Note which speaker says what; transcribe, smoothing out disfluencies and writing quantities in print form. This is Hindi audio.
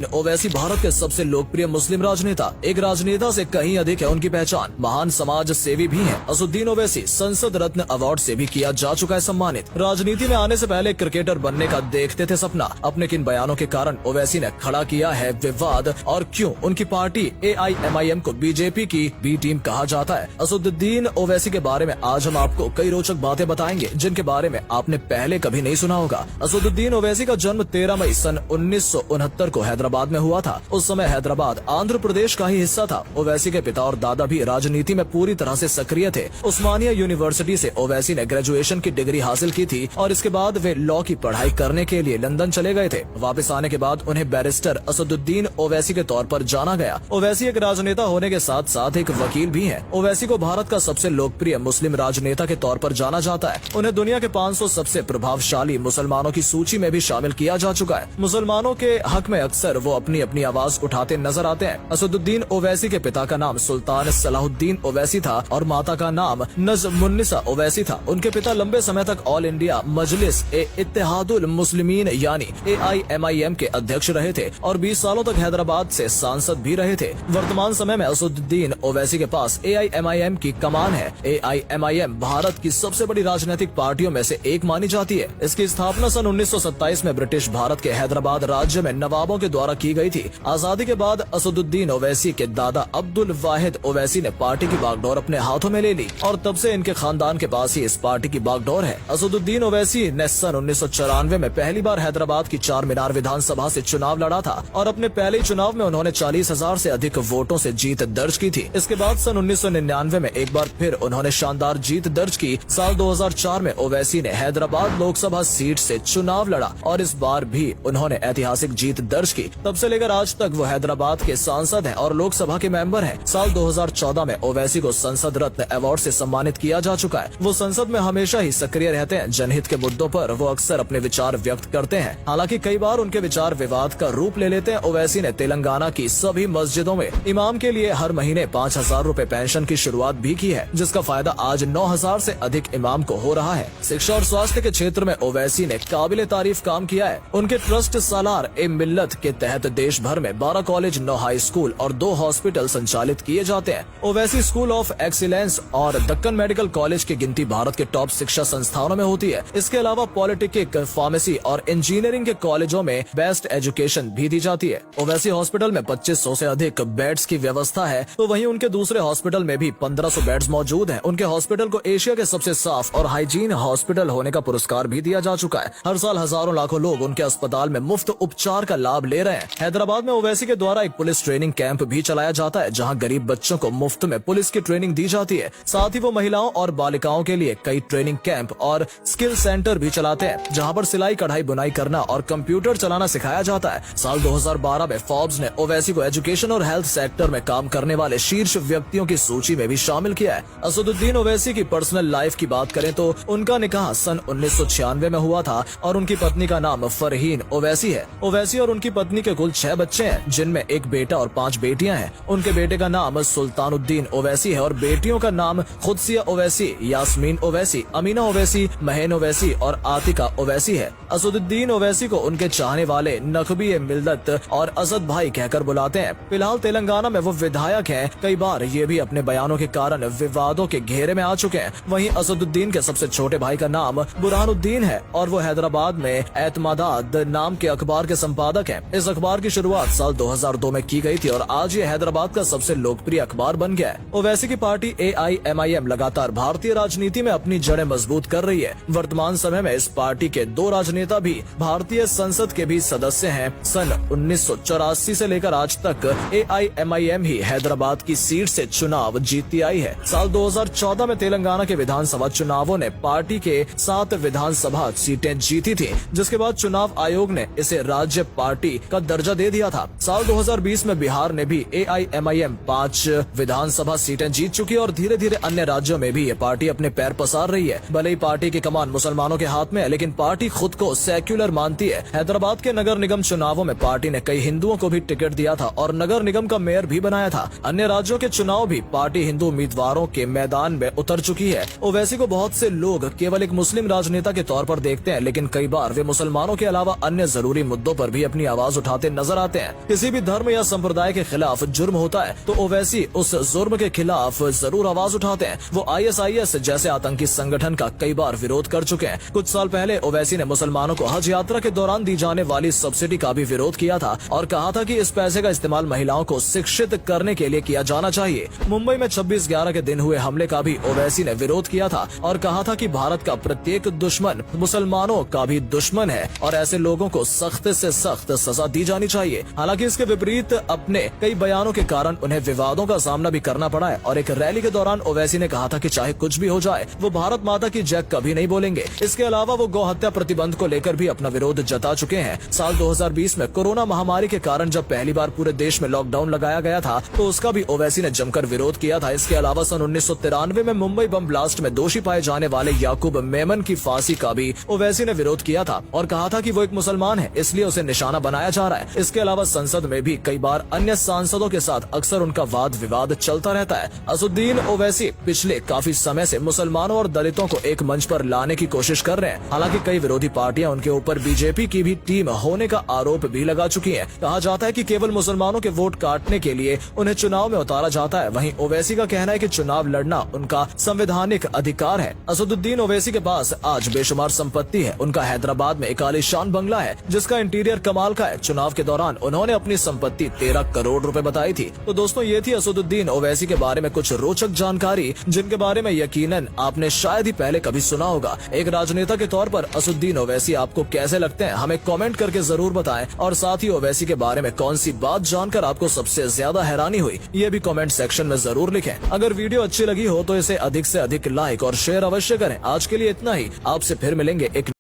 Speaker 1: ओवैसी भारत के सबसे लोकप्रिय मुस्लिम राजनेता। एक राजनेता से कहीं अधिक है उनकी पहचान। महान समाज सेवी भी हैं। असदुद्दीन ओवैसी संसद रत्न अवार्ड से भी किया जा चुका है सम्मानित। राजनीति में आने से पहले क्रिकेटर बनने का देखते थे सपना। अपने किन बयानों के कारण ओवैसी ने खड़ा किया है विवाद और क्यों उनकी पार्टी AIMIM को बीजेपी की बी टीम कहा जाता है। असदुद्दीन ओवैसी के बारे में आज हम आपको कई रोचक बातें बताएंगे जिनके बारे में आपने पहले कभी नहीं सुना होगा। असदुद्दीन ओवैसी का जन्म 13 मई सन 1969 को हैदराबाद में हुआ था। उस समय हैदराबाद आंध्र प्रदेश का ही हिस्सा था। ओवैसी के पिता और दादा भी राजनीति में पूरी तरह से सक्रिय थे। उस्मानिया यूनिवर्सिटी से ओवैसी ने ग्रेजुएशन की डिग्री हासिल की थी और इसके बाद वे लॉ की पढ़ाई करने के लिए लंदन चले गए थे। वापस आने के बाद उन्हें बैरिस्टर असदुद्दीन ओवैसी के तौर पर जाना गया। ओवैसी एक राजनेता होने के साथ साथ एक वकील भी हैं। ओवैसी को भारत का सबसे लोकप्रिय मुस्लिम राजनेता के तौर पर जाना जाता है। उन्हें दुनिया के 500 सबसे प्रभावशाली मुसलमानों की सूची में भी शामिल किया जा चुका है। मुसलमानों के हक में अक्सर वो अपनी अपनी आवाज उठाते नजर आते हैं। असदुद्दीन ओवैसी के पिता का नाम सुल्तान सलाहुद्दीन ओवैसी था और माता का नाम नजमुन्निसा ओवैसी था। उनके पिता लंबे समय तक ऑल इंडिया मजलिस ए इत्तेहादुल मुस्लिमीन यानी AIMIM के अध्यक्ष रहे थे और 20 सालों तक हैदराबाद से सांसद भी रहे थे। वर्तमान समय में असदुद्दीन ओवैसी के पास AIMIM की कमान है। AIMIM भारत की सबसे बड़ी राजनीतिक पार्टियों में से एक मानी जाती है। इसकी स्थापना सन 1927 में ब्रिटिश भारत के हैदराबाद राज्य में नवाबों के द्वारा की गई थी। आजादी के बाद असदुद्दीन ओवैसी के दादा अब्दुल वाहिद ओवैसी ने पार्टी की बागडोर अपने हाथों में ले ली और तब से इनके खानदान के पास ही इस पार्टी की बागडोर है। असदुद्दीन ओवैसी ने सन 1994 में पहली बार हैदराबाद की चार मीनार विधानसभा से चुनाव लड़ा था और अपने पहले चुनाव में उन्होंने 40,000 से अधिक वोटों से जीत दर्ज की थी। इसके बाद सन 1999 में एक बार फिर उन्होंने शानदार जीत दर्ज की। साल 2004 में ओवैसी ने हैदराबाद लोकसभा सीट से चुनाव लड़ा और इस बार भी उन्होंने ऐतिहासिक जीत दर्ज की। तब से लेकर आज तक वो हैदराबाद के सांसद हैं और लोकसभा के मेंबर हैं। साल 2014 में ओवैसी को संसद रत्न अवार्ड से सम्मानित किया जा चुका है। वो संसद में हमेशा ही सक्रिय रहते हैं। जनहित के मुद्दों पर वो अक्सर अपने विचार व्यक्त करते हैं। हालांकि कई बार उनके विचार विवाद का रूप ले लेते हैं। ओवैसी ने तेलंगाना की सभी मस्जिदों में इमाम के लिए हर महीने 5,000 रूपए पेंशन की शुरुआत भी की है, जिसका फायदा आज 9,000 से अधिक इमाम को हो रहा है। शिक्षा और स्वास्थ्य के क्षेत्र में ओवैसी ने काबिले तारीफ काम किया है। उनके ट्रस्ट सालार ए मिल्लत के तहत देश भर में 12 कॉलेज, 9 हाई स्कूल और 2 हॉस्पिटल संचालित किए जाते हैं। ओवैसी स्कूल ऑफ एक्सीलेंस और दक्कन मेडिकल कॉलेज की गिनती भारत के टॉप शिक्षा संस्थानों में होती है। इसके अलावा पॉलिटेक्निक, फार्मेसी और इंजीनियरिंग के कॉलेजों में बेस्ट एजुकेशन भी दी जाती है। ओवैसी हॉस्पिटल में 2500 से अधिक बेड्स की व्यवस्था है, तो वहीं उनके दूसरे हॉस्पिटल में भी 1500 बेड्स मौजूद हैं। उनके हॉस्पिटल को एशिया के सबसे साफ और हाइजीन हॉस्पिटल होने का पुरस्कार भी दिया जा चुका है। हर साल हजारों लाखों लोग उनके अस्पताल में मुफ्त उपचार का लाभ ले रहे हैं। हैदराबाद में ओवैसी के द्वारा एक पुलिस ट्रेनिंग कैंप भी चलाया जाता है, जहां गरीब बच्चों को मुफ्त में पुलिस की ट्रेनिंग दी जाती है। साथ ही वो महिलाओं और बालिकाओं के लिए कई ट्रेनिंग कैंप और स्किल सेंटर भी चलाते हैं, जहां पर सिलाई, कढ़ाई, बुनाई करना और कंप्यूटर चलाना सिखाया जाता है। साल 2012 में फोर्ब्स ने ओवैसी को एजुकेशन और हेल्थ सेक्टर में काम करने वाले शीर्ष व्यक्तियों की सूची में भी शामिल किया है। असदुद्दीन ओवैसी की पर्सनल लाइफ की बात करें तो उनका निकाह सन 1996 में हुआ था और उनकी पत्नी का नाम फरहीन ओवैसी है। ओवैसी और उनकी पत्नी के कुल 6 बच्चे हैं, जिनमें एक बेटा और 5 बेटियां हैं। उनके बेटे का नाम सुल्तानुद्दीन ओवैसी है और बेटियों का नाम खुदसिया ओवैसी, यास्मीन ओवैसी, अमीना ओवैसी, महन ओवैसी और आतिका ओवैसी है। असदुद्दीन ओवैसी को उनके चाहने वाले नकबी मिल्लत और असद भाई कहकर बुलाते हैं। फिलहाल तेलंगाना में वो विधायक हैं। कई बार ये भी अपने बयानों के कारण विवादों के घेरे में आ चुके हैं। वहीं असदुद्दीन के सबसे छोटे भाई का नाम बुरहानुद्दीन है और वो हैदराबाद में एतमादाद नाम के अखबार के संपादक हैं। इस अखबार की शुरुआत साल 2002 में की गई थी और आज ये हैदराबाद का सबसे लोकप्रिय अखबार बन गया है। ओवैसी की पार्टी AIMIM लगातार भारतीय राजनीति में अपनी जड़ें मजबूत कर रही है। वर्तमान समय में इस पार्टी के 2 राजनेता भी भारतीय संसद के भी सदस्य हैं। सन 1984 से लेकर आज तक AIMIM ही हैदराबाद की सीट से चुनाव जीतती आई है। साल 2014 में तेलंगाना के विधानसभा चुनावों ने पार्टी के 7 विधानसभा सीटें जीती थी, जिसके बाद चुनाव आयोग ने इसे राज्य पार्टी का दर्जा दे दिया था। साल 2020 में बिहार ने भी AIMIM 5 विधानसभा सीटें जीत चुकी और धीरे धीरे अन्य राज्यों में भी ये पार्टी अपने पैर पसार रही है। भले ही पार्टी की कमान मुसलमानों के हाथ में है, लेकिन पार्टी खुद को सेक्युलर मानती है। हैदराबाद के नगर निगम चुनावों में पार्टी ने कई हिंदुओं को भी टिकट दिया था और नगर निगम का मेयर भी बनाया था। अन्य राज्यों के चुनाव भी पार्टी हिंदू उम्मीदवारों के मैदान में उतर चुकी है। ओवैसी को बहुत से लोग केवल एक मुस्लिम राजनेता के तौर पर देखते हैं, लेकिन कई बार वे मुसलमानों के अलावा अन्य जरूरी मुद्दों पर भी अपनी आवाज उठा उठाते नजर आते हैं। किसी भी धर्म या संप्रदाय के खिलाफ जुर्म होता है तो ओवैसी उस जुर्म के खिलाफ जरूर आवाज उठाते हैं। वो ISIS जैसे आतंकी संगठन का कई बार विरोध कर चुके हैं। कुछ साल पहले ओवैसी ने मुसलमानों को हज यात्रा के दौरान दी जाने वाली सब्सिडी का भी विरोध किया था और कहा था कि इस पैसे का इस्तेमाल महिलाओं को शिक्षित करने के लिए किया जाना चाहिए। मुंबई में 26/11 के दिन हुए हमले का भी ओवैसी ने विरोध किया था और कहा था कि भारत का प्रत्येक दुश्मन मुसलमानों का भी दुश्मन है और ऐसे लोगों को सख्त से सख्त सजा दी जानी चाहिए। हालांकि इसके विपरीत अपने कई बयानों के कारण उन्हें विवादों का सामना भी करना पड़ा है और एक रैली के दौरान ओवैसी ने कहा था कि चाहे कुछ भी हो जाए वो भारत माता की जय कभी नहीं बोलेंगे। इसके अलावा वो गौ हत्या प्रतिबंध को लेकर भी अपना विरोध जता चुके हैं। साल 2020 में कोरोना महामारी के कारण जब पहली बार पूरे देश में लॉकडाउन लगाया गया था तो उसका भी ओवैसी ने जमकर विरोध किया था। इसके अलावा सन 1993 में मुंबई बम ब्लास्ट में दोषी पाए जाने वाले याकूब मेमन की फांसी का भी ओवैसी ने विरोध किया था और कहा था कि वो एक मुसलमान है इसलिए उसे निशाना बनाया जा रहा है। इसके अलावा संसद में भी कई बार अन्य सांसदों के साथ अक्सर उनका वाद विवाद चलता रहता है। असदुद्दीन ओवैसी पिछले काफी समय से मुसलमानों और दलितों को एक मंच पर लाने की कोशिश कर रहे हैं। हालांकि कई विरोधी पार्टियां उनके ऊपर बीजेपी की भी टीम होने का आरोप भी लगा चुकी हैं। कहा जाता है कि केवल मुसलमानों के वोट काटने के लिए उन्हें चुनाव में उतारा जाता है। वहीं ओवैसी का कहना है कि चुनाव लड़ना उनका संवैधानिक अधिकार है। असदुद्दीन ओवैसी के पास आज बेशुमार संपत्ति है। उनका हैदराबाद में एक आलीशान बंगला है जिसका इंटीरियर कमाल का है। चुनाव के दौरान उन्होंने अपनी संपत्ति 13 करोड़ रुपए बताई थी। तो दोस्तों ये थी असदुद्दीन ओवैसी के बारे में कुछ रोचक जानकारी जिनके बारे में यकीनन आपने शायद ही पहले कभी सुना होगा। एक राजनेता के तौर पर असदुद्दीन ओवैसी आपको कैसे लगते हैं हमें कमेंट करके जरूर बताएं और साथ ही ओवैसी के बारे में कौन सी बात जानकर आपको सबसे ज्यादा हैरानी हुई ये भी कमेंट सेक्शन में जरूर लिखें। अगर वीडियो अच्छी लगी हो तो इसे अधिक से अधिक लाइक और शेयर अवश्य करें। आज के लिए इतना ही, आपसे फिर मिलेंगे एक